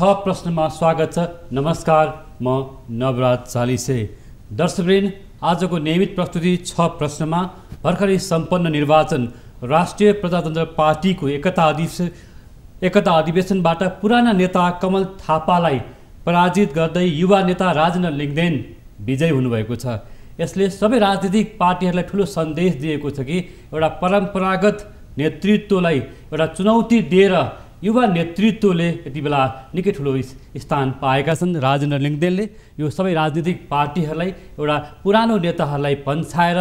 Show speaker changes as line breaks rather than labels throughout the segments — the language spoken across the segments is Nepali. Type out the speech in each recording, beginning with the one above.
6 प्रश्नमा स्वागत छ। नमस्कार, म नवराज चालिसे। दर्शकवृन्द, आजको नियमित प्रस्तुति 6 प्रश्नमा भर्खरै सम्पन्न निर्वाचन राष्ट्रिय प्रजातन्त्र पार्टीको एकता अधिवेशनबाट पुराना नेता कमल थापालाई पराजित गर्दै युवा नेता राजेन्द्र लिङ्गदेन विजयी हुनुभएको छ। यसले सबै राजनीतिक पार्टीहरूलाई ठुलो सन्देश दिएको छ कि एउटा परम्परागत नेतृत्वलाई एउटा चुनौती दिएर युवा नेतृत्वले यति बेला निकै ठुलो स्थान पाएका छन्। राजेन्द्र लिङ्गदेनले यो सबै राजनीतिक पार्टीहरूलाई एउटा पुरानो नेताहरूलाई पन्छाएर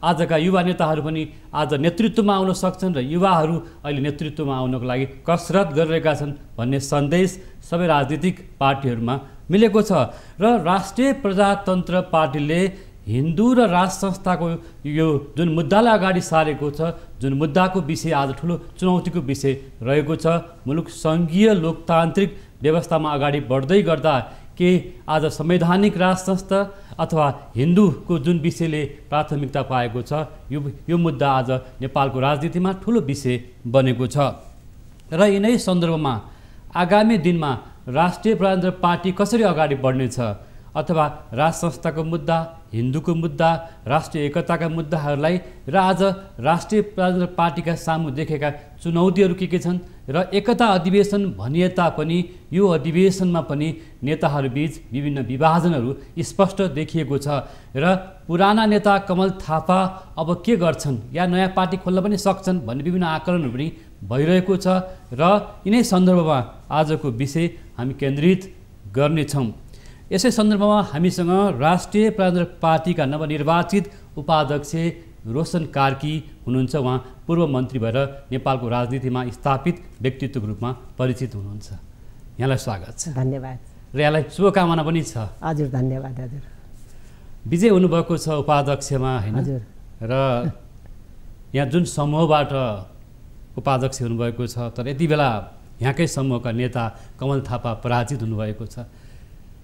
आजका युवा नेताहरू पनि आज नेतृत्वमा आउन सक्छन् र युवाहरू अहिले नेतृत्वमा आउनको लागि कसरत गरिरहेका छन् भन्ने सन्देश सबै राजनीतिक पार्टीहरूमा मिलेको छ। र राष्ट्रिय प्रजातन्त्र पार्टीले हिन्दू र राज संस्थाको यो जुन मुद्दालाई अगाडि सारेको छ, जुन मुद्दाको विषय आज ठुलो चुनौतीको विषय रहेको छ, मुलुक सङ्घीय लोकतान्त्रिक व्यवस्थामा अगाडि बढ्दै गर्दा के आज संवैधानिक राज संस्था अथवा हिन्दूको जुन विषयले प्राथमिकता पाएको छ, यो मुद्दा आज नेपालको राजनीतिमा ठुलो विषय बनेको छ। र यिनै सन्दर्भमा आगामी दिनमा राष्ट्रिय प्रजातन्त्र पार्टी कसरी अगाडि बढ्नेछ अथवा राज संस्थाको मुद्दा, हिन्दूको मुद्दा, राष्ट्रिय एकताका मुद्दाहरूलाई र आज राष्ट्रिय प्रजातन्त्र पार्टीका सामु देखेका चुनौतीहरू के छन् र एकता अधिवेशन भनिए तापनि यो अधिवेशनमा पनि नेताहरूबीच विभिन्न विभाजनहरू स्पष्ट देखिएको छ। र पुराना नेता कमल थापा अब के गर्छन् या नयाँ पार्टी खोल्न पनि सक्छन् भन्ने विभिन्न आकलनहरू पनि भइरहेको छ। र यिनै सन्दर्भमा आजको विषय हामी केन्द्रित गर्नेछौँ। यसै सन्दर्भमा हामीसँग राष्ट्रिय प्रजातन्त्र पार्टीका नवनिर्वाचित उपाध्यक्ष रोशन कार्की हुनुहुन्छ। उहाँ पूर्व मन्त्री भएर नेपालको राजनीतिमा स्थापित व्यक्तित्वको रूपमा परिचित हुनुहुन्छ। यहाँलाई स्वागत छ।
धन्यवाद।
र यहाँलाई शुभकामना पनि छ।
हजुर, धन्यवाद। हजुर,
विजय हुनुभएको छ उपाध्यक्षमा, होइन?
हजुर।
र यहाँ जुन समूहबाट उपाध्यक्ष हुनुभएको छ, तर यति बेला यहाँकै समूहका नेता कमल थापा पराजित हुनुभएको छ।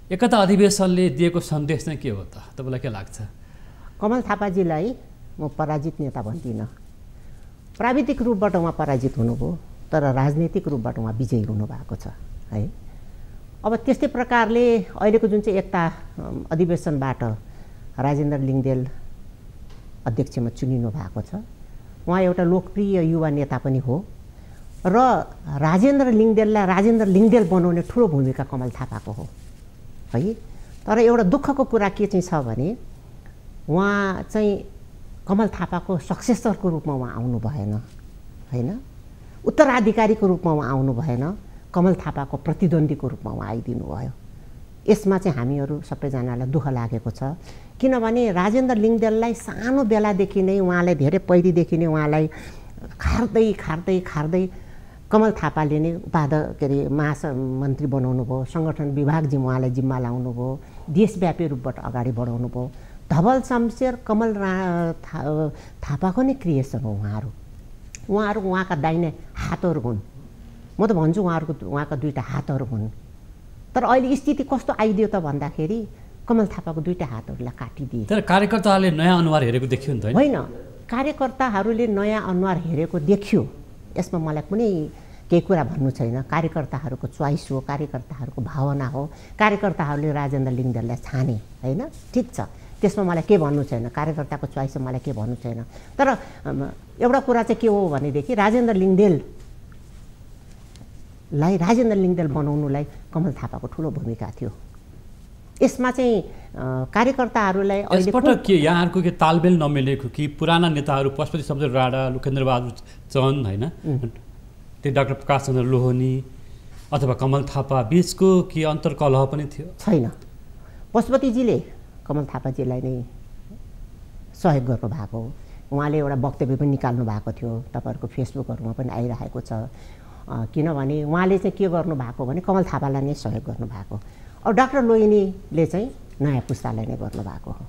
एकता अधिवेशनले दिएको सन्देश चाहिँ के हो त, तपाईँलाई के लाग्छ?
कमल थापाजीलाई म पराजित नेता भन्दिनँ। प्राविधिक रूपबाट उहाँ पराजित हुनुभयो, तर राजनीतिक रूपबाट उहाँ विजयी हुनुभएको छ, है। अब त्यस्तै प्रकारले अहिलेको जुन चाहिँ एकता अधिवेशनबाट राजेन्द्र लिङ्गदेन अध्यक्षमा चुनिनु भएको छ, उहाँ एउटा लोकप्रिय युवा नेता पनि हो र राजेन्द्र लिङ्गदेनलाई राजेन्द्र लिङ्गदेन बनाउने ठुलो भूमिका कमल थापाको हो, है। तर एउटा दुःखको कुरा के चाहिँ छ भने उहाँ चाहिँ कमल थापाको सक्सेसरको रूपमा उहाँ आउनु भएन, होइन? उत्तराधिकारीको रूपमा उहाँ आउनु भएन, कमल थापाको प्रतिद्वन्द्वीको रूपमा उहाँ आइदिनु भयो। यसमा चाहिँ हामीहरू सबैजनालाई दुःख लागेको छ। किनभने राजेन्द्र लिङ्गदेनलाई सानो बेलादेखि नै उहाँलाई धेरै पहिलेदेखि नै उहाँलाई खार्दै कमल थापाले नै महामन्त्री बनाउनु भयो, सङ्गठन विभाग उहाँलाई जिम्मा लाउनु भयो, देशव्यापी रूपबाट अगाडि बढाउनु भयो। धवल शमशेर कमल थापाको नै क्रिएसन हो उहाँहरू उहाँका दाहिने हातहरू हुन्। म त भन्छु उहाँका दुईवटा हातहरू हुन्। तर अहिले स्थिति कस्तो आइदियो त भन्दाखेरि कमल थापाको दुईवटा हातहरूलाई काटिदिए।
तर कार्यकर्ताहरूले नयाँ अनुहार हेरेको देखियो नि त,
होइन? कार्यकर्ताहरूले नयाँ अनुहार हेरेको देखियो, यसमा मलाई कुनै केही कुरा भन्नु छैन। कार्यकर्ताहरूको चोइस हो, कार्यकर्ताहरूको भावना हो। कार्यकर्ताहरूले राजेन्द्र लिङ्गदेनलाई छाने, होइन? ठिक छ, त्यसमा मलाई के भन्नु छैन। कार्यकर्ताको चोइसमा मलाई के भन्नु छैन। तर एउटा कुरा चाहिँ के हो भनेदेखि राजेन्द्र लिङ्गदेन बनाउनुलाई कमल थापाको ठुलो भूमिका थियो। यसमा चाहिँ कार्यकर्ताहरूलाई
यसपटक के यहाँहरूको के तालमेल नमिलेको कि पुराना नेताहरू पशुपति शमशेर राणा, लोकेन्द्रबहादुर चन्द, होइन, त्यो डाक्टर प्रकाश चन्द्र लोहनी अथवा कमल थापा बिचको के अन्तर्कलह पनि थियो?
छैन। पशुपतिजीले कमल थापाजीलाई नै सहयोग गर्नुभएको हो। उहाँले एउटा वक्तव्य पनि निकाल्नु भएको थियो, तपाईँहरूको फेसबुकहरूमा पनि आइरहेको छ। किनभने उहाँले चाहिँ के गर्नुभएको भने कमल थापालाई नै सहयोग गर्नुभएको। अब डाक्टर लोहिनीले चाहिँ नयाँ पुस्तालाई नै गर्नुभएको हो।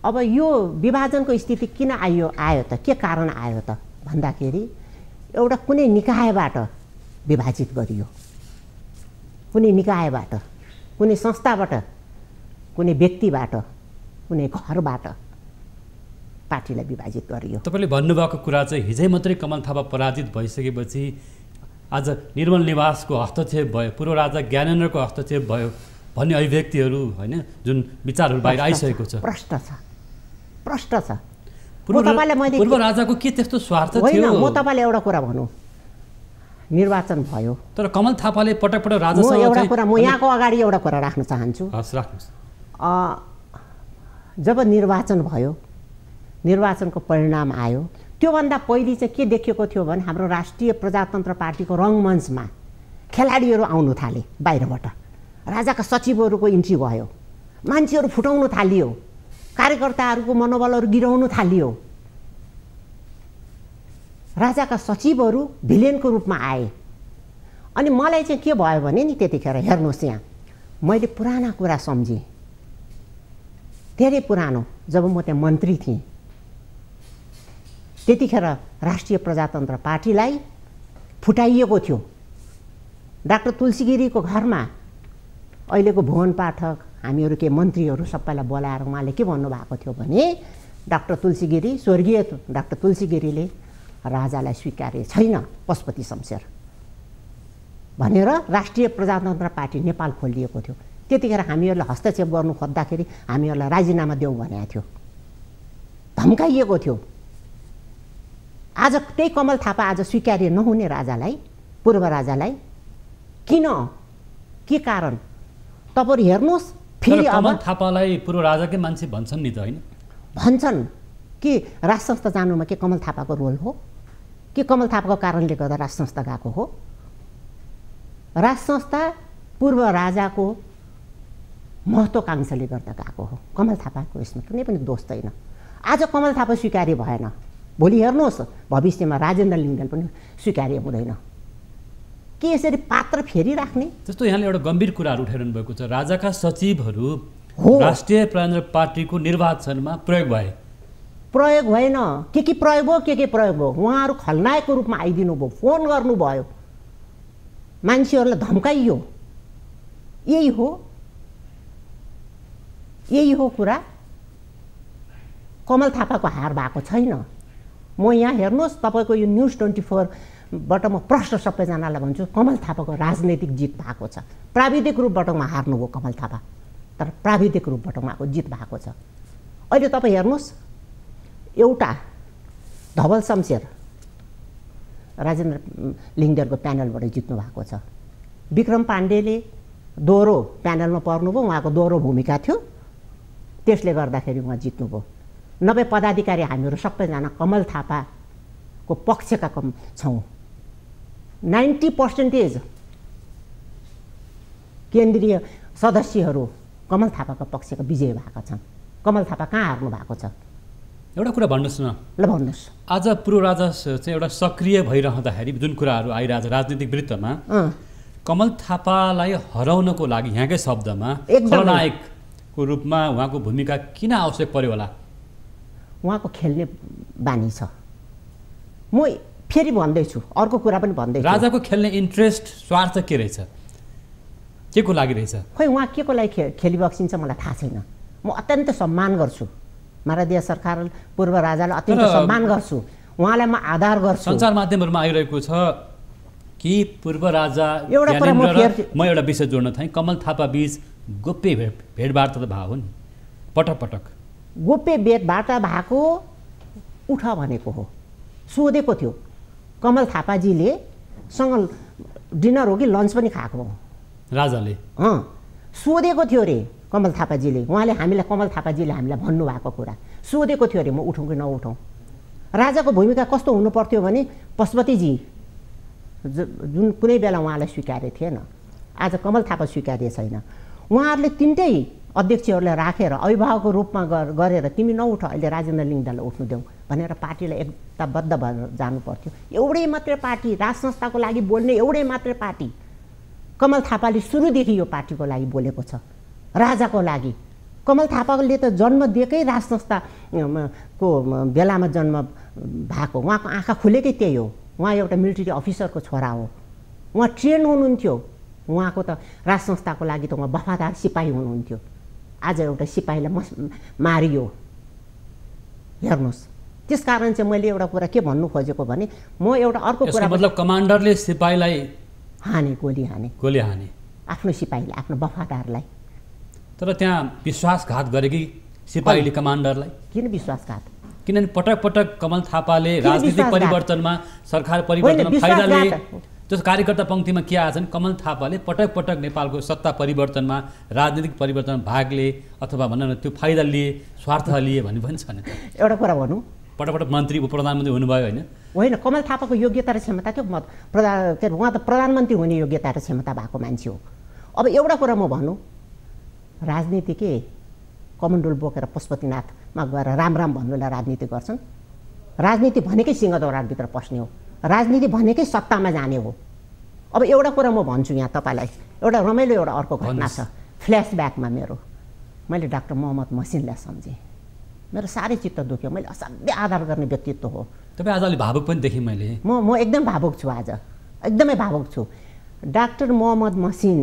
अब यो विभाजनको स्थिति किन आयो त, के कारण आयो त भन्दाखेरि एउटा कुनै निकायबाट विभाजित गरियो, कुनै निकायबाट, कुनै संस्थाबाट, कुनै व्यक्तिबाट, कुनै घरबाट पार्टीलाई विभाजित गरियो।
तपाईँले भन्नुभएको कुरा चाहिँ हिजै मात्रै कमल थापा पराजित भइसकेपछि आज निर्मल निवासको हस्तक्षेप भयो, पूर्व राजा ज्ञानेन्द्रको हस्तक्षेप भयो भन्ने अभिव्यक्तिहरू होइन, जुन विचारहरू बाहिर आइसकेको छ।
प्रश्न छ।
पूर्व राजाको के त्यस्तो स्वार्थ थियो?
म तपाईँलाई एउटा कुरा भनौँ, निर्वाचन भयो
तर कमल थापाले पटक पटक राजासँग
एउटा कुरा म यहाँको अगाडि एउटा कुरा राख्न चाहन्छु।
हस्, राख्नुहोस्।
जब निर्वाचन भयो, निर्वाचनको परिणाम आयो, त्योभन्दा पहिले चाहिँ के देखिएको थियो भने हाम्रो राष्ट्रिय प्रजातन्त्र पार्टीको रङ्गमञ्चमा खेलाडीहरू आउनु थाले, बाहिरबाट राजाका सचिवहरूको इन्ट्री भयो, मान्छेहरू फुटाउनु थालियो, कार्यकर्ताहरूको मनोबलहरू गिराउनु थालियो, राजाका सचिवहरू भिलेनको रूपमा आए। अनि मलाई चाहिँ के भयो भने नि त्यतिखेर हेर्नुहोस्, यहाँ मैले पुराना कुरा सम्झेँ, धेरै पुरानो, जब म त्यहाँ मन्त्री थिएँ त्यतिखेर राष्ट्रिय प्रजातन्त्र पार्टीलाई फुटाइएको थियो। डाक्टर तुलसी गिरीको घरमा अहिलेको भुवन पाठक, हामीहरू के मन्त्रीहरू सबैलाई बोलाएर उहाँले के भन्नुभएको थियो भने डाक्टर तुलसी गिरी, स्वर्गीय डाक्टर तुलसी गिरीले राजालाई स्वीकारे छैन पशुपति शमशेर भनेर राष्ट्रिय प्रजातन्त्र पार्टी नेपाल खोलिएको थियो। त्यतिखेर हामीहरूले हस्तक्षेप गर्नु खोज्दाखेरि हामीहरूलाई राजीनामा देऊ भनेको थियो, धम्काइएको थियो। आज त्यही कमल थापा आज स्वीकार्य नहुने राजालाई, पूर्व राजालाई किन, के कारण? तपाईहरु हेर्नुहोस्, फेरि अब
कमल थापालाई पूर्व राजाकै मान्छे भन्छन् नि त, होइन?
भन्छन् कि राज संस्था जानुमा के कमल थापाको रोल हो? के कमल थापाको कारणले गर्दा राज संस्था गएको हो? राज संस्था पूर्व राजाको महत्त्वाकांक्षाले गर्दा गएको हो, कमल थापाको यसमा कुनै पनि दोष छैन। आज कमल थापा स्वीकार्य भएन, भोलि हेर्नुहोस् भविष्यमा राजेन्द्र लिङ्गदेन पनि स्वीकार्य हुँदैन। के यसरी पात्र फेरि राख्ने?
जस्तो यहाँले एउटा गम्भीर कुराहरू उठाइरहनु भएको छ, राजाका सचिवहरू राष्ट्रिय प्रजातन्त्र पार्टीको निर्वाचनमा प्रयोग भए।
प्रयोग भएन, के प्रयोग भयो, के प्रयोग भयो? उहाँहरू खलनायकको रूपमा आइदिनु भयो, फोन गर्नुभयो, मान्छेहरूलाई धम्काइयो। यही हो कुरा। कमल थापाको हार भएको छैन। म यहाँ हेर्नुहोस्, तपाईँको यो न्युज 24बाट म प्रश्न सबैजनालाई भन्छु, कमल थापाको राजनैतिक जित भएको छ। प्राविधिक रूपबाट उहाँ हार्नुभयो कमल थापा, तर प्राविधिक रूपबाट उहाँको जित भएको छ। अहिले तपाईँ हेर्नुहोस्, एउटा धवल शमशेर राजेन्द्र लिङ्गदेनको प्यानलबाट जित्नु भएको छ। विक्रम पाण्डेले दोहोरो प्यानलमा पर्नुभयो, उहाँको दोहोरो भूमिका थियो, त्यसले गर्दाखेरि उहाँ जित्नुभयो। 90 पदाधिकारी हामीहरू सबैजना कमल थापाको पक्षका छौँ। 90% केन्द्रीय सदस्यहरू कमल थापाको पक्षका विजय भएका छन्। कमल थापा कहाँ हार्नु भएको छ?
एउटा कुरा भन्नुहोस् न,
ल भन्नुहोस्।
आज पूर्व राजा चाहिँ एउटा सक्रिय भइरहँदाखेरि जुन कुराहरू आइरहेछ राजनीतिक वृत्तमा, कमल थापालाई हराउनको लागि यहाँकै शब्दमा खलनायकको रूपमा उहाँको भूमिका किन आवश्यक पर्यो होला?
उहाँको खेल्ने बानी छ। म फेरि भन्दैछु, अर्को कुरा पनि भन्दैछु,
राजाको खेल्ने इन्ट्रेस्ट, स्वार्थ के रहेछ, के को लागि रहेछ?
खोइ उहाँ के को लागि खेलिबक्सिन्छ मलाई थाहा छैन। म अत्यन्त सम्मान गर्छु महाराजा सरकार, पूर्व राजालाई अत्यन्त सम्मान गर्छु, उहाँलाई म आदर गर्छु।
सञ्चार माध्यमहरूमा आइरहेको छ कि पूर्व राजा म एउटा विषय जोड्न थालेँ, कमल थापा बीच गोप्य भेटवार्ता त भयो नि, पटक पटक
गोप्य भेटवार्ता भएको उठ भनेको हो, सोधेको थियो। कमल थापाजीले सँग डिनर हो कि लन्च पनि खाएको हो
राजाले,
सोधेको थियो रे कमल थापाजीले। उहाँले हामीलाई, कमल थापाजीले हामीलाई भन्नुभएको कुरा सोधेको थियो अरे, म उठौँ कि नउठौँ। राजाको भूमिका कस्तो हुनु पर्थ्यो भने पशुपतिजी जुन कुनै बेला उहाँलाई स्वीकार्य थिएन, आज कमल थापा स्वीकार्य छैन। उहाँहरूले तिनटै अध्यक्षहरूलाई राखेर अभिभावकको रूपमा गरेर तिमी नउठ, अहिले राजेन्द्र लिङ्गदेनलाई उठ्नु देऊ भनेर पार्टीलाई एकताबद्ध भएर जानु पर्थ्यो। एउटै मात्रै पार्टी, राज संस्थाको लागि बोल्ने एउटै मात्रै पार्टी। कमल थापाले सुरुदेखि यो पार्टीको लागि बोलेको छ, राजाको लागि। कमल थापाले त जन्म दिएकै राज संस्थाको बेलामा जन्म भएको, उहाँको आँखा खुलेकै त्यही हो। उहाँ एउटा मिलिट्री अफिसरको छोरा हो, उहाँ ट्रेन हुनुहुन्थ्यो, उहाँको त राज संस्थाको लागि त उहाँ वफादार सिपाही हुनुहुन्थ्यो। आज एउटा सिपाहीलाई मारियो, हेर्नुहोस्। त्यसकारण चाहिँ मैले एउटा कुरा के भन्नु खोजेको भने म एउटा अर्को कुरा
मतलब कमान्डरले सिपाहीलाई
गोली हाने आफ्नो सिपाहीलाई, आफ्नो वफादारलाई।
तर त्यहाँ विश्वासघात गरे कि सिपाहीले कमान्डरलाई?
किन विश्वासघात?
किनभने पटक पटक कमल थापाले राजनीतिक परिवर्तनमा, सरकार परिवर्तनमा फाइदा लिए। त्यस कार्यकर्ता पङ्क्तिमा के आछन्, कमल थापाले पटक पटक नेपालको सत्ता परिवर्तनमा, राजनीतिक परिवर्तनमा भाग लिए अथवा भनौँ न त्यो फाइदा लिए, स्वार्थ लिए भन्ने पनि छ नि।
एउटा कुरा भनौँ,
पटक पटक मन्त्री उपप्रधानमन्त्री हुनुभयो
होइन? कमल थापाको योग्यता र क्षमता के उहाँ त प्रधानमन्त्री हुने योग्यता र क्षमता भएको मान्छे हो। अब एउटा कुरा म भनौँ, राजनीति के कमण्डल बोकेर पशुपतिनाथमा गएर राम राम भन्नुलाई राजनीति गर्छन्? राजनीति भनेकै सिंहदरबारभित्र पस्ने हो, राजनीति भनेकै सत्तामा जाने हो। अब एउटा कुरा म भन्छु यहाँ तपाईँलाई, एउटा रमाइलो एउटा अर्को घटना छ फ्ल्यासब्याकमा मेरो। मैले डाक्टर मोहम्मद मसिनलाई सम्झेँ, मेरो साह्रै चित्त दुख्यो। मैले असाध्य आदर गर्ने व्यक्तित्व हो।
तपाईँ आज अलि भावुक पनि देखेँ मैले।
म एकदम भावुक छु, आज एकदमै भावुक छु। डाक्टर मोहम्मद मसिन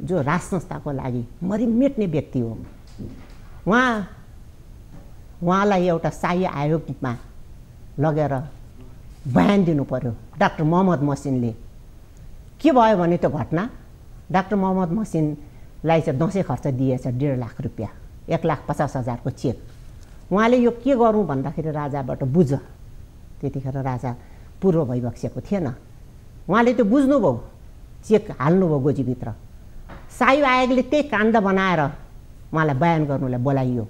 जो राज संस्थाको लागि मरिमेट्ने व्यक्ति हो, उहाँलाई एउटा शाही आयोगमा लगेर बयान दिनु पर्यो। डाक्टर मोहम्मद मसिनले के भयो भने त्यो घटना, डाक्टर मोहम्मद मसिनलाई चाहिँ दसैँ खर्च दिएछ 1.5 लाख रुपियाँ, 1,50,000 चेक। उहाँले यो के गरौँ भन्दाखेरि राजाबाट बुझ, त्यतिखेर राजा पूर्व भइबक्सेको थिएन। उहाँले त्यो बुझ्नुभयो, चेक हाल्नुभयो गोजीभित्र। शाही आयोगले त्यही काण्ड बनाएर उहाँलाई बयान गर्नुलाई बोलाइयो।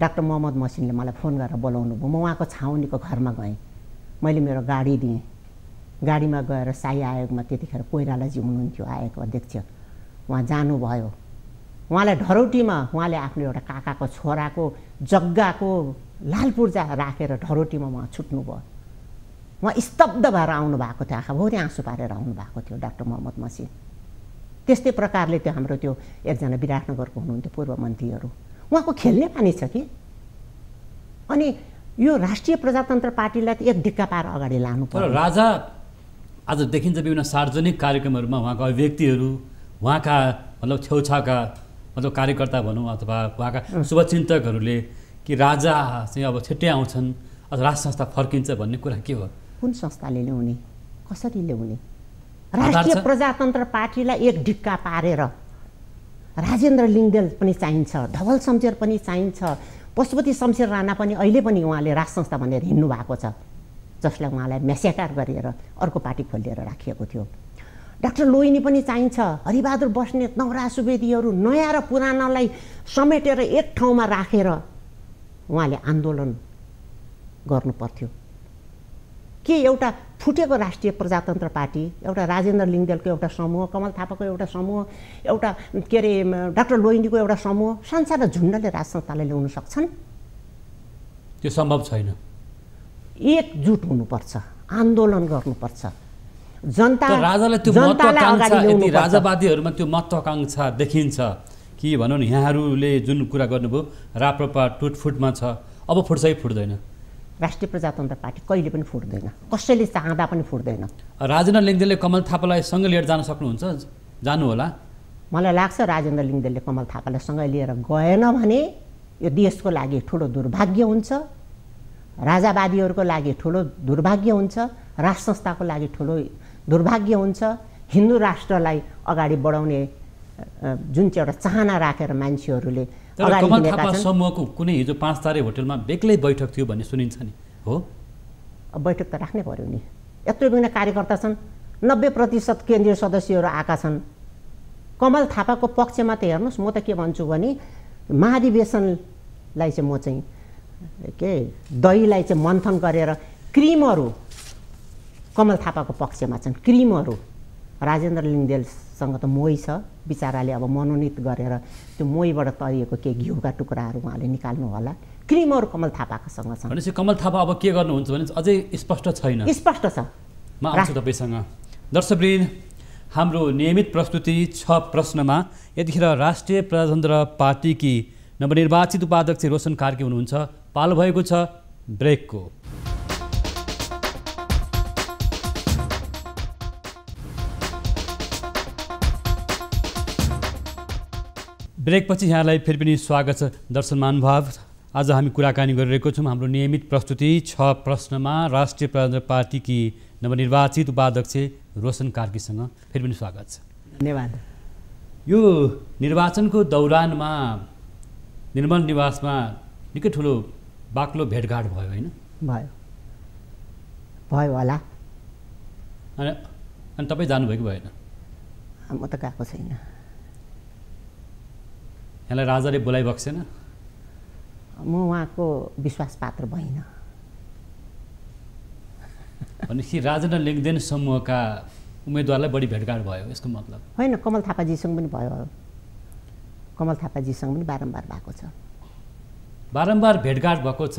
डाक्टर मोहम्मद मसिनले मलाई फोन गरेर बोलाउनु भयो। म उहाँको छाउनीको घरमा गएँ, मैले मेरो गाडी दिएँ। गाडीमा गएर शाही आयोगमा त्यतिखेर कोइरालाजी हुनुहुन्थ्यो आयोगको अध्यक्ष, उहाँ जानुभयो। उहाँलाई ढरौटीमा उहाँले आफ्नो एउटा काकाको छोराको जग्गाको लाल पूर्जा राखेर ढरौटीमा उहाँ छुट्नुभयो। उहाँ स्तब्ध भएर आउनु भएको थियो, आँखाभरि आँसु पारेर आउनु भएको थियो डाक्टर मोहम्मद मसिन। त्यस्तै प्रकारले त्यो हाम्रो त्यो एकजना विराटनगरको हुनुहुन्थ्यो पूर्व मन्त्रीहरू, उहाँको खेल्ने पानी छ कि। अनि यो राष्ट्रिय प्रजातन्त्र पार्टीलाई त एक ढिक्का पार अगाडि लानु पर्यो।
राजा आज देखिन्छ विभिन्न सार्वजनिक कार्यक्रमहरूमा उहाँका अभिव्यक्तिहरू, उहाँका मतलब छेउछाउका मतलब कार्यकर्ता भनौँ अथवा उहाँका शुभचिन्तकहरूले कि राजा चाहिँ अब छिट्टै आउँछन् अथवा राज संस्था फर्किन्छ भन्ने कुरा के हो?
कुन संस्थाले ल्याउने, कसरी ल्याउने? राष्ट्रिय प्रजातन्त्र पार्टीलाई एक ढिक्का पारेर राजेन्द्र लिङ्गदेल पनि चाहिन्छ, धवल शमशेर पनि चाहिन्छ, पशुपति शमशेर राणा पनि अहिले पनि उहाँले राज संस्था भनेर हिँड्नु भएको छ, जसलाई उहाँलाई मेस्याकार गरेर अर्को पार्टी खोलिएर राखिएको थियो। डाक्टर लोइनी पनि चाहिन्छ, हरिबहादुर बस्नेत, नवराज सुवेदीहरू नयाँ र पुरानालाई समेटेर एक ठाउँमा राखेर उहाँले आन्दोलन गर्नु पर्थ्यो। के एउटा फुटेको राष्ट्रिय प्रजातन्त्र पार्टी, एउटा राजेन्द्र लिङ्गदेलको एउटा समूह, कमल थापाको एउटा समूह, एउटा के अरे डाक्टर लोइनीको एउटा समूह संसार झुन्डले राज संस्थालाई ल्याउन सक्छन्?
त्यो सम्भव छैन।
एकजुट हुनुपर्छ, आन्दोलन गर्नुपर्छ। जनता
राजालाई त्यो महत्त्वाकांक्षा, यदि राजावादीहरूमा त्यो महत्त्वाकांक्षा देखिन्छ कि भनौँ न, यहाँहरूले जुन कुरा गर्नुभयो राप्रपा टुटफुटमा छ, अब फुट्छ कि फुट्दैन?
राष्ट्रिय प्रजातन्त्र पार्टी कहिले पनि फुट्दैन, कसैले चाहँदा पनि फुट्दैन।
राजेन्द्र लिङ्गदेलले कमल थापालाई सँगै लिएर जान सक्नुहुन्छ? जानु होला?
मलाई लाग्छ राजेन्द्र लिङ्गदेलले कमल थापालाई सँगै लिएर गएन भने यो देशको लागि ठुलो दुर्भाग्य हुन्छ, राजावादीहरूको लागि ठुलो दुर्भाग्य हुन्छ, राज संस्थाको लागि ठुलो दुर्भाग्य हुन्छ। हिन्दू राष्ट्रलाई अगाडि बढाउने जुन चाहिँ एउटा चाहना राखेर मान्छेहरूले अगाडि
कमल थापा समूहको कुनै हिजो 5 तारे होटलमा बेग्लै बैठक थियो भन्ने सुनिन्छ नि, हो?
अब बैठक त राख्नै पर्यो नि। यत्रो बिना कार्यकर्ता छन्, 90% केन्द्रीय सदस्यहरू आएका छन्। कमल थापाको पक्षमा त हेर्नुहोस्, म त के भन्छु भने महाधिवेशनलाई चाहिँ म चाहिँ के दहीलाई चाहिँ मन्थन गरेर क्रिमहरू कमल थापाको पक्षमा छन्। क्रिमहरू राजेन्द्र लिङ्गदेलसँग त मोही छ, बिचराले अब मनोनित गरेर त्यो मोहीबाट तरिएको के घिउका टुक्राहरू उहाँले निकाल्नु होला। क्रिमहरू कमल थापासँग छन्।
भनेपछि कमल थापा अब के गर्नुहुन्छ भने अझै स्पष्ट छैन?
स्पष्ट छ।
म आउँछु तपाईँसँग। दर्शकवृन्द, हाम्रो नियमित प्रस्तुति 6 प्रश्नमा यतिखेर राष्ट्रिय प्रजातन्त्र पार्टीकी नवनिर्वाचित उपाध्यक्ष रोशन कार्की हुनुहुन्छ। पालो भएको छ ब्रेकको। ब्रेकपछि यहाँलाई फेरि पनि स्वागत छ। दर्शक महानुभाव, आज हामी कुराकानी गरिरहेको छौँ हाम्रो नियमित प्रस्तुति 6 प्रश्नमा राष्ट्रिय प्रजातन्त्र पार्टीकी नवनिर्वाचित उपाध्यक्ष रोशन कार्कीसँग फेरि पनि स्वागत छ।
धन्यवाद।
यो निर्वाचनको दौरानमा निर्मल निवासमा निकै ठुलो बाक्लो भेटघाट भयो होइन?
भयो होला।
अनि तपाईँ जानुभयो कि भएन?
म त गएको छैन।
यहाँलाई राजाले बोलाइ बक्सेन?
म उहाँको विश्वास पात्र भइन।
भनेपछि राजेन्द्र लिङ्गदेन समूहका उम्मेदवारलाई बढी भेटघाट भयो यसको मतलब?
होइन, कमल थापाजीसँग पनि भयो। कमल थापाजीसँग पनि बारम्बार भएको छ।
बारम्बार भेटघाट भएको छ।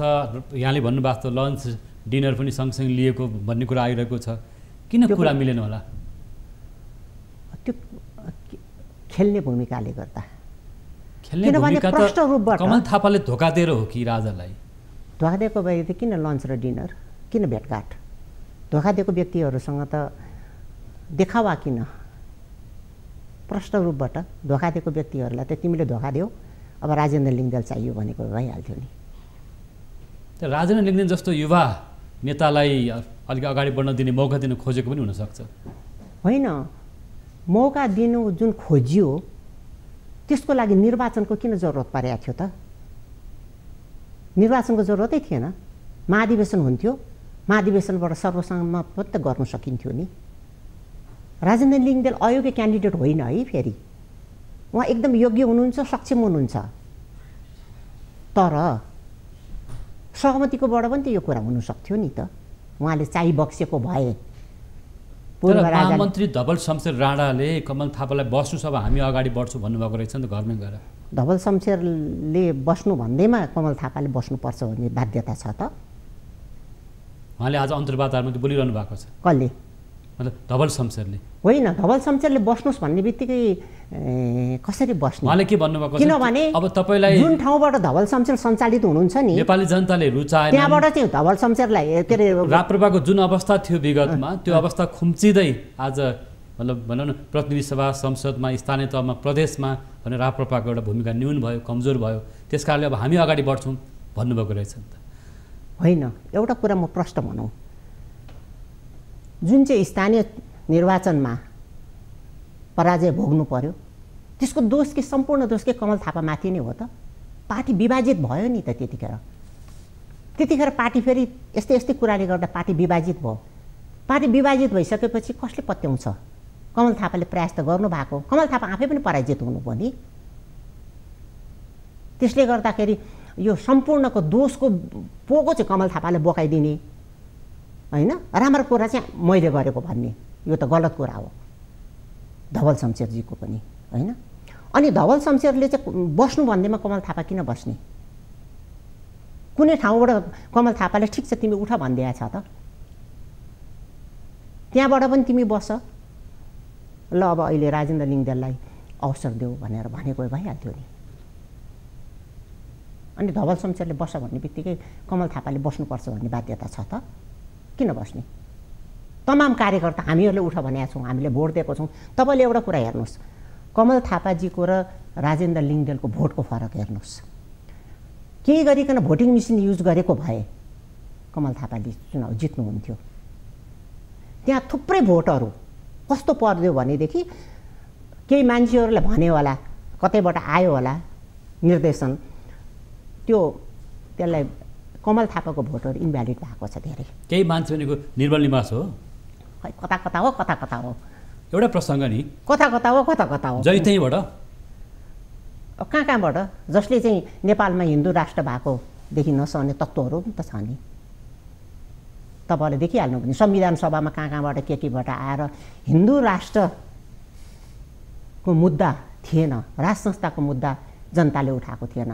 यहाँले भन्नुभएको छ लन्च डिनर पनि सँगसँगै लिएको भन्ने कुरा आइरहेको छ। किन कुरा मिलेन होला?
त्यो खेल्ने भूमिकाले गर्दा।
खेल्ने भूमिका त कमल थापाले धोका दिएर हो कि राजालाई?
धोका दिएको भए त किन लन्च र डिनर, किन भेटघाट? धोका दिएको व्यक्तिहरूसँग त देखावा किन? प्रष्ट रूपबाट धोका दिएको व्यक्तिहरूलाई त तिमीले धोका देऊ, अब राजेन्द्र लिङ्गदेन चाहियो भनेको भइहाल्थ्यो नि।
त राजेन्द्र लिङ्गदेन जस्तो युवा नेतालाई अलिक अगाडि बढ्न दिने मौका दिन खोजेको पनि हुनसक्छ।
होइन, मौका दिनु जुन खोजियो त्यसको लागि निर्वाचनको किन जरुरत परेको थियो त? निर्वाचनको जरुरतै थिएन। महाधिवेशन हुन्थ्यो, महाधिवेशनबाट सर्वसम्मत पनि त गर्नु सकिन्थ्यो नि। राजेन्द्र लिङ्गदेन अयोग्य क्यान्डिडेट होइन है। फेरि उहाँ एकदम योग्य हुनुहुन्छ, सक्षम हुनुहुन्छ। तर सहमतिकोबाट पनि त यो कुरा हुनसक्थ्यो नि त। उहाँले चाहिँ बक्सेको भए।
महामन्त्री धवल शमशेर राणाले कमल थापालाई बस्नुहोस् अब हामी अगाडि बढ्छौँ भन्नुभएको रहेछ नि त घरमै गएर।
धवल शमशेरले बस्नु भन्दैमा कमल थापाले बस्नुपर्छ भन्ने बाध्यता छ त?
उहाँले आज अन्तर्वार्तामा त बोलिरहनु भएको छ।
कसले?
मतलब धवल शमशेरले? होइन,
धवल शमशेरले बस्नुहोस् भन्ने बित्तिकै कसरी बस्ने?
उहाँले के भन्नुभएको?
किनभने
अब तपाईँलाई
जुन ठाउँबाट धवल शमशेर सञ्चालित हुनुहुन्छ नि,
नेपाली जनताले रुचाएन,
त्यहाँबाट चाहिँ धवल शमशेरलाई के अरे
राप्रपाको जुन अवस्था थियो विगतमा त्यो अवस्था खुम्चिँदै आज मतलब भनौँ न प्रतिनिधि सभा, संसदमा, स्थानीय तहमा, प्रदेशमा भने राप्रपाको एउटा भूमिका न्यून भयो, कमजोर भयो। त्यस कारणले अब हामी अगाडि बढ्छौँ भन्नुभएको रहेछ नि त।
होइन, एउटा कुरा म प्रश्न भनौँ, जुन चाहिँ स्थानीय निर्वाचनमा पराजय भोग्नु पर्यो त्यसको दोष के सम्पूर्ण दोष के कमल थापामाथि नै हो त? पार्टी विभाजित भयो नि त त्यतिखेर पार्टी फेरि यस्तै यस्तै कुराले गर्दा पार्टी विभाजित भयो। पार्टी विभाजित भइसकेपछि कसले पत्याउँछ? कमल थापाले प्रयास त गर्नुभएको। कमल थापा आफै पनि पराजित हुनुभयो नि। त्यसले गर्दाखेरि यो सम्पूर्णको दोषको पोको चाहिँ कमल थापाले बोकाइदिने होइन, राम्रो कुरा चाहिँ मैले गरेको भन्ने, यो त गलत कुरा हो धवल शमशेरजीको पनि होइन। अनि धवल शमशेरले चाहिँ बस्नु भन्दैमा कमल थापा किन बस्ने? कुनै ठाउँबाट कमल थापाले ठिक छ तिमी उठ भनिदिएको छ त? त्यहाँबाट पनि तिमी बस, ल अब अहिले राजेन्द्र लिङ्गदेनलाई अवसर देऊ भनेर भनेको भइहाल्थ्यो नि। अनि धवल शमशेरले बस भन्ने बित्तिकै कमल थापाले बस्नुपर्छ भन्ने बाध्यता छ त? किन बस्ने? तमाम कार्यकर्ता हामीहरूले उठ भनेका छौँ, हामीले भोट दिएको छौँ। तपाईँले एउटा कुरा हेर्नुहोस्, कमल थापाजीको र राजेन्द्र लिङ्गदेनको भोटको फरक हेर्नुहोस्। केही गरिकन भोटिङ मेसिन युज गरेको भए कमल थापाले चुनाव जित्नुहुन्थ्यो। त्यहाँ थुप्रै भोटहरू कस्तो पर्दियो भनेदेखि केही मान्छेहरूले भन्यो होला, कतैबाट आयो होला निर्देशन, त्यसलाई कमल थापाको भोटहरू इन्भ्यालिड भएको छ धेरै।
केही मान्छे भनेको निर्मल निवास हो?
खै कता कता हो, कता कता हो।
एउटा प्रसङ्ग नि
कता कता हो, कता कता हो।
जैतैबाट
कहाँ कहाँबाट? जसले चाहिँ नेपालमा हिन्दू राष्ट्र भएकोदेखि नसहने तत्त्वहरू पनि त छ नि। तपाईँले देखिहाल्नु भने संविधान सभामा कहाँ कहाँबाट केबाट आएर हिन्दू राष्ट्रको मुद्दा थिएन, राज संस्थाको मुद्दा जनताले उठाएको थिएन।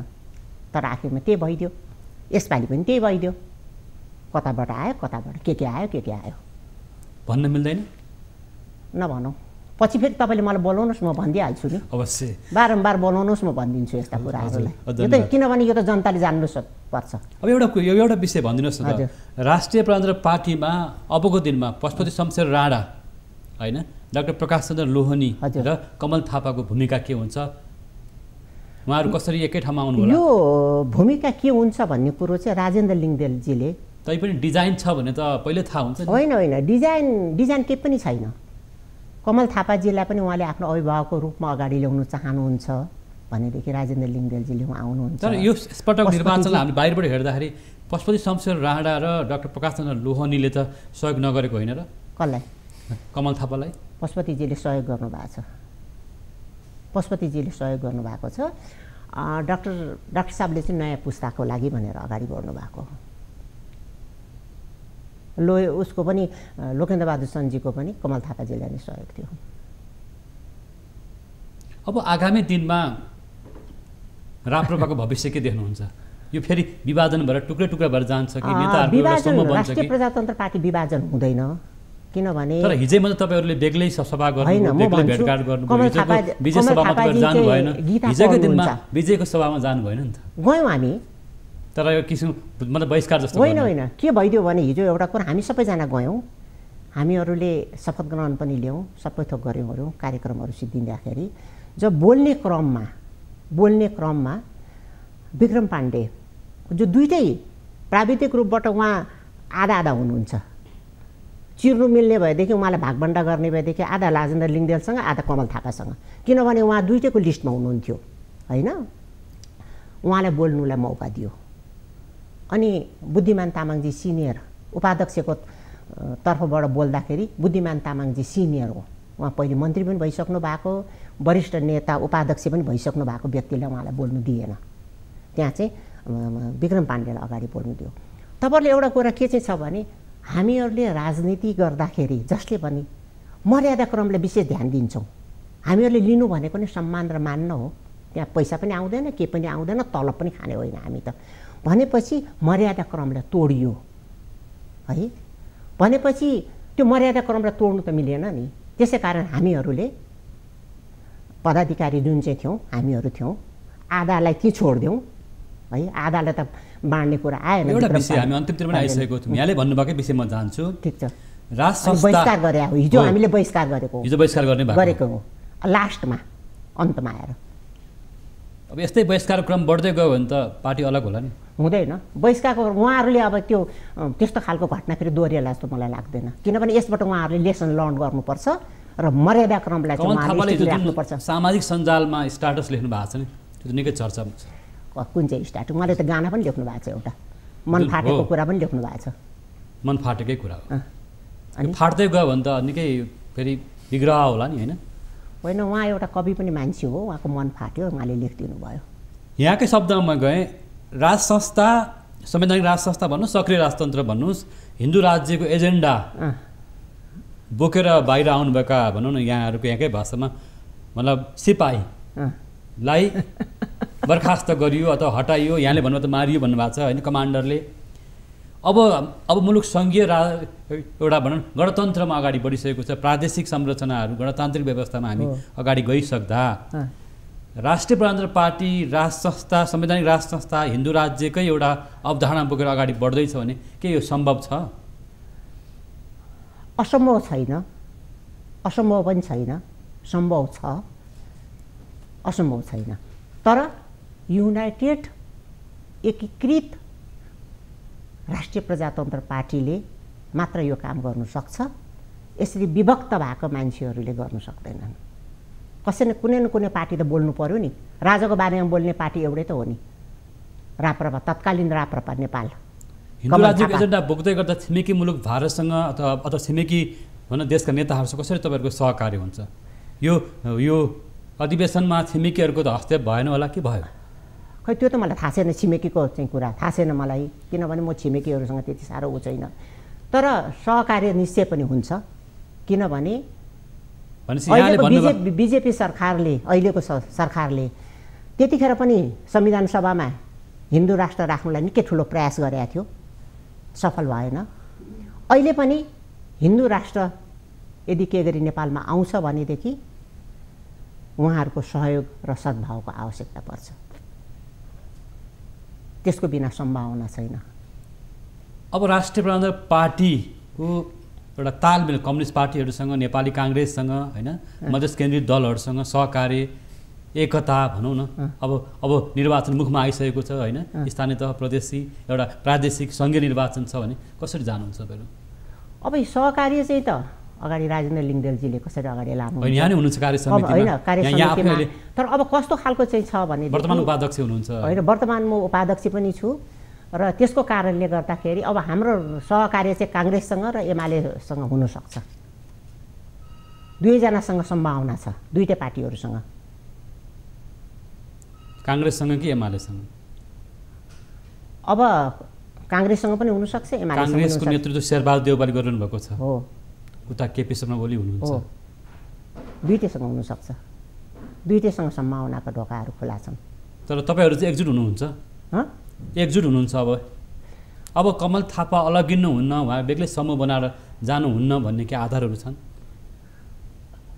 तर आखिरमा त्यही भइदियो, यसपालि पनि त्यही भइदियो। कताबाट आयो, कताबाट के आयो, के आयो
भन्न मिल्दैन?
नभनौँ, पछि फेरि तपाईँले मलाई बोलाउनुहोस्, म भनिदिइहाल्छु नि।
अवश्य
बारम्बार बोलाउनुहोस्, म भनिदिन्छु यस्ता कुराहरूलाई। यो त किनभने यो त जनताले जान्नु पर्छ।
अब एउटा विषय भनिदिनुहोस् न त, राष्ट्रिय प्रजातन्त्र पार्टीमा अबको दिनमा पशुपति शमशेर राणा होइन, डाक्टर प्रकाश चन्द्र लोहनी र कमल थापाको भूमिका के हुन्छ? उहाँहरू कसरी एकै ठाउँमा आउनु होला?
यो भूमिका के हुन्छ भन्ने कुरो चाहिँ राजेन्द्र लिङ्गदेलजीले,
तैपनि डिजाइन छ भने त पहिले थाहा हुन्छ नि।
होइन डिजाइन केही पनि छैन। कमल थापाजीलाई पनि उहाँले आफ्नो अभिभावकको रूपमा अगाडि ल्याउनु चाहनुहुन्छ भनेदेखि राजेन्द्र लिङ्गदेलजीले उहाँ आउनुहुन्छ।
तर यो यसपटक निर्वाचनलाई हामी बाहिरबाट हेर्दाखेरि पशुपति शमशेर राणा र डाक्टर प्रकाश चन्द्र लोहनीले त सहयोग नगरेको होइन र?
कसलाई?
कमल थापालाई
पशुपतिजीले सहयोग गर्नुभएको छ। पशुपतिजीले सहयोग गर्नुभएको छ। डाक्टर साहबले चाहिँ नयाँ पुस्ताको लागि भनेर अगाडि बढ्नुभएको हो। उसको पनि लोकेन्द्र बहादुर सन्जीको पनि कमल थापाजीलाई नै सहयोग थियो।
अब आगामी दिनमा राप्रपाको भविष्य के देख्नुहुन्छ? यो फेरि विभाजन भएर टुक्रै टुक्रा भएर जान्छ कि नेताहरूको एउटा समूह बन्छ कि?
राष्ट्रिय प्रजातन्त्र पार्टी विभाजन हुँदैन, किनभने
तर हिजै मात्र तपाईँहरूले बेग्लै सभा गर्नु, बेग्लै भेटघाट गर्नुभयो। विजय सभामा तपाईँ जानु भएन, हिजोको दिनमा विजयको सभामा जानु भएन नि त?
गयौँ हामी,
तर यो किसिम मतलब बहिष्कार जस्तो
होइन। के भइदियो भने हिजो एउटा कुरा हामी सबैजना गयौँ, हामीहरूले शपथ ग्रहण पनि ल्याउँ, सबै थोक गऱ्यौँ कार्यक्रमहरू सिद्धिँदाखेरि। जब बोल्ने क्रममा विक्रम पाण्डे जो दुइटै प्राविधिक रूपबाट उहाँ आधा आधा हुनुहुन्छ, चिर्नु मिल्ने भएदेखि उहाँलाई भागभण्डा गर्ने भएदेखि आधा राजेन्द्र लिङ्गदेलसँग आधा कमल थापासँग, किनभने उहाँ दुइटैको लिस्टमा हुनुहुन्थ्यो होइन। उहाँलाई बोल्नुलाई मौका दियो। अनि बुद्धिमान तामाङजी सिनियर उपाध्यक्षको तर्फबाट बोल्दाखेरि बुद्धिमान तामाङजी सिनियर हो, उहाँ पहिले मन्त्री पनि भइसक्नु भएको, वरिष्ठ नेता उपाध्यक्ष पनि भइसक्नु भएको व्यक्तिले उहाँलाई बोल्नु दिएन। त्यहाँ चाहिँ विक्रम पाण्डेलाई अगाडि बोल्नु दियो। तपाईँहरूले एउटा कुरा के चाहिँ छ भने हामीहरूले राजनीति गर्दाखेरि जसले पनि मर्यादा क्रमलाई विशेष ध्यान दिन्छौँ। हामीहरूले लिनु भनेको नि सम्मान र मान्न हो। त्यहाँ पैसा पनि आउँदैन, के पनि आउँदैन, तलब पनि खाने होइन हामी त। भनेपछि मर्यादा क्रमलाई तोडियो है, भनेपछि त्यो मर्यादा क्रमलाई तोड्नु त मिलेन नि। त्यसै कारण हामीहरूले पदाधिकारी जुन चाहिँ थियौँ हामीहरू थियौँ, आधालाई के छोडिदिउँ है, आधालाई त बाँड्ने कुरा आएन।
एउटा विषय हामी अन्तिमतिर पनि आइसकेको थियौँ, यहाँले भन्नुभएकै विषयमा जान्छु।
ठिक छ,
राज संस्था
बहिष्कार गरे हो हिजो, हामीले बहिष्कार गरेको हो लास्टमा अन्तमा आएर।
अब यस्तै बहिष्कार क्रम बढ्दै गयो भने त पार्टी अलग होला नि?
हुँदैन बहिष्कारको। उहाँहरूले अब त्यो त्यस्तो खालको घटना फेरि दोहोरिएला जस्तो मलाई लाग्दैन, किनभने यसबाट उहाँहरूले लेसन लर्न गर्नुपर्छ र मर्यादा क्रमलाई राख्नुपर्छ।
सामाजिक सञ्जालमा स्ट्याटस लेख्नु भएको छ नि, त्यो निकै चर्चामा छ।
कुन चाहिँ स्ट्याटस? उहाँले त गाना पनि लेख्नु भएको छ, एउटा मन फाटेको कुरा पनि लेख्नु भएको छ।
मन फाटेकै कुरा हो। अनि फाट्दै गयो भने त निकै फेरि विग्रह होला नि होइन?
होइन, उहाँ एउटा कवि पनि मान्छे हो, उहाँको मन फाट्यो, उहाँले लेखिदिनु भयो।
यहाँकै शब्दमा गएँ, राज संस्था, संवैधानिक राज संस्था भन्नुहोस्, सक्रिय राजतन्त्र भन्नुहोस्, हिन्दू राज्यको एजेन्डा बोकेर बाहिर आउनुभएका भनौँ न यहाँहरूको यहाँकै भाषामा मतलब सिपाहीलाई बर्खास्त गरियो अथवा हटाइयो, यहाँले भन्नुभयो त मारियो भन्नुभएको छ होइन कमान्डरले। अब मुलुक सङ्घीय एउटा भनौँ गणतन्त्रमा अगाडि बढिसकेको छ। प्रादेशिक संरचनाहरू गणतान्त्रिक व्यवस्थामा हामी अगाडि गइसक्दा राष्ट्रिय प्रजातन्त्र पार्टी, राज संस्था, संवैधानिक राज संस्था, हिन्दू राज्यकै एउटा अवधारणा बोकेर अगाडि बढ्दैछ भने के यो सम्भव छ?
असम्भव छैन, असम्भव पनि छैन, सम्भव छ, असम्भव छैन। तर युनाइटेड एकीकृत राष्ट्रिय प्रजातन्त्र पार्टीले मात्र यो काम गर्नु सक्छ। यसरी विभक्त भएको मान्छेहरूले गर्नु सक्दैनन्। कसैले कुनै न कुनै पार्टी त बोल्नु पर्यो नि। राजाको बारेमा बोल्ने पार्टी एउटै त हो नि, राप्रपा, तत्कालीन राप्रपा नेपाल।
हिन्दू राज्यको एजेन्डा बोक्दै गर्दा छिमेकी मुलुक भारतसँग अथवा छिमेकी भनौँ देशका नेताहरूसँग कसरी तपाईँहरूको सहकार्य हुन्छ? यो अधिवेशनमा छिमेकीहरूको त हस्तक्षेप भएन होला कि भयो?
खै त्यो त मलाई थाहा छैन, छिमेकीको चाहिँ कुरा थाहा छैन मलाई, किनभने म छिमेकीहरूसँग त्यति साह्रो ऊ छैन। तर सहकार्य निश्चय पनि हुन्छ, किनभने बिजेपी सरकारले, अहिलेको सरकारले त्यतिखेर पनि संविधान सभामा हिन्दू राष्ट्र राख्नुलाई निकै ठुलो प्रयास गरेका थियो, सफल भएन। अहिले पनि हिन्दू राष्ट्र यदि के गरी नेपालमा आउँछ भनेदेखि उहाँहरूको सहयोग र सद्भावको आवश्यकता पर्छ, त्यसको बिना सम्भावना छैन।
अब राष्ट्रिय प्रजातन्त्र पार्टीको एउटा तालमेल कम्युनिस्ट पार्टीहरूसँग, नेपाली काङ्ग्रेससँग होइन, मधेस केन्द्रित दलहरूसँग सहकार्य एकता भनौँ न अब निर्वाचन मुखमा आइसकेको छ होइन, स्थानीय तह प्रदेशी एउटा प्रादेशिक सङ्घीय निर्वाचन छ भने कसरी जानुहुन्छ तपाईँहरू?
अब सहकार्य चाहिँ त अगाडि राजेन्द्र लिङ्गदेलजीले कसरी अगाडि लानु
यहाँ नै हुनुहुन्छ कार्य समितिमा,
होइन कार्य समितिमा। तर अब कस्तो खालको चाहिँ छ भने
वर्तमान उपाध्यक्ष हुनुहुन्छ
होइन, वर्तमान म उपाध्यक्ष पनि छु र त्यसको कारणले गर्दाखेरि अब हाम्रो सहकार्य चाहिँ काङ्ग्रेससँग र एमालेसँग हुनसक्छ। दुवैजनासँग सम्भावना छ, दुईटै पार्टीहरूसँग।
काङ्ग्रेससँग कि एमालेसँग?
अब काङ्ग्रेससँग पनि हुनसक्छ, एमालेसँग।
काङ्ग्रेसको नेतृत्व शेरबहादुर देउवाले गरिरहनु भएको छ,
हो।
उता केपी शर्मा ओली हुनुहुन्छ,
दुईटैसँग हुनसक्छ, दुईटैसँग सम्भावनाका ढोकाहरू खुला छन्।
तर तपाईँहरू चाहिँ एकजुट हुनुहुन्छ? एकजुट हुनुहुन्छ? अब कमल थापा अलगिन्नुहुन्न, उहाँ बेग्लै समूह बनाएर जानुहुन्न भन्ने के आधारहरू छन्?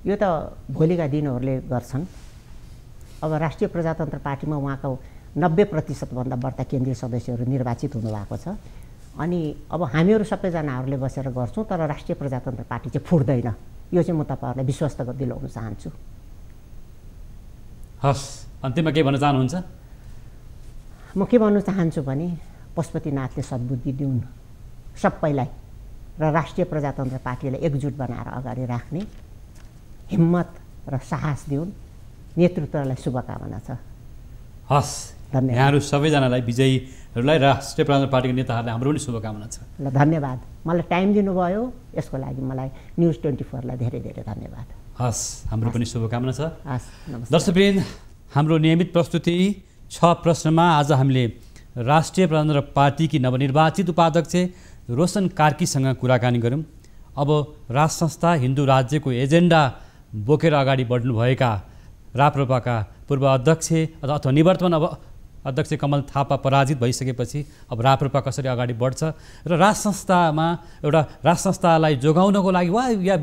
यो त भोलिका दिनहरूले गर्छन्। अब राष्ट्रिय प्रजातन्त्र पार्टीमा उहाँको 90% बढ्ता केन्द्रीय सदस्यहरू निर्वाचित हुनुभएको छ। अनि अब हामीहरू सबैजनाहरूले बसेर गर्छौँ, तर राष्ट्रिय प्रजातन्त्र पार्टी चाहिँ फुट्दैन। यो चाहिँ म तपाईँहरूलाई विश्वस्त दिलाउन चाहन्छु।
हस्, अन्तिममा के भन्न चाहनुहुन्छ?
म के भन्नु चाहन्छु भने पशुपतिनाथले सद्बुद्धि दिउन् सबैलाई र राष्ट्रिय प्रजातन्त्र पार्टीलाई एकजुट बनाएर अगाडि राख्ने हिम्मत र साहस दिउन्। नेतृत्वलाई शुभकामना छ।
हस्,
धन्यवाद।
यहाँहरू सबैजनालाई, विजयीहरूलाई, राष्ट्रिय प्रजातन्त्र पार्टीको नेताहरूलाई हाम्रो पनि शुभकामना छ।
ल, धन्यवाद। मलाई टाइम दिनुभयो, यसको लागि मलाई न्युज 24लाई धेरै धेरै धन्यवाद।
हस्, हाम्रो पनि शुभकामना छ।
हस्, नमस्कार।
दर्शकवृन्द, हाम्रो नियमित प्रस्तुति 6 प्रश्नमा आज हामीले राष्ट्रिय प्रजातन्त्र पार्टीकी नवनिर्वाचित उपाध्यक्ष रोशन कार्कीसँग कुराकानी गऱ्यौँ। अब राज संस्था हिन्दू राज्यको एजेन्डा बोकेर अगाडि बढ्नुभएका राप्रपाका पूर्व अध्यक्ष अथवा निवर्तमान अब अध्यक्ष कमल थापा पराजित भइसकेपछि अब राप्रपा कसरी अगाडि बढ्छ र राज संस्थामा एउटा राज संस्थालाई जोगाउनको लागि वा या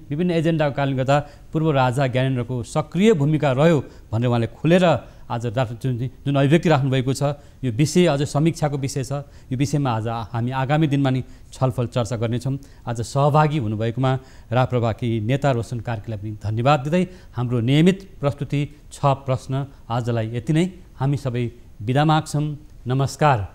विभिन्न एजेन्डाको कारणले गर्दा पूर्व राजा ज्ञानेन्द्रको सक्रिय भूमिका रह्यो भनेर उहाँले खुलेर आज जुन अभिव्यक्ति राख्नुभएको छ, यो विषय अझ समीक्षाको विषय छ। यो विषयमा आज हामी आगामी दिनमा नि छलफल चर्चा गर्नेछौँ। आज सहभागी हुनुभएकोमा राप्रपाकी नेता रोशन कार्कीलाई पनि धन्यवाद दिँदै हाम्रो नियमित प्रस्तुति 6 प्रश्न आजलाई यति नै। हामी सबै बिदा माग्छौँ। नमस्कार।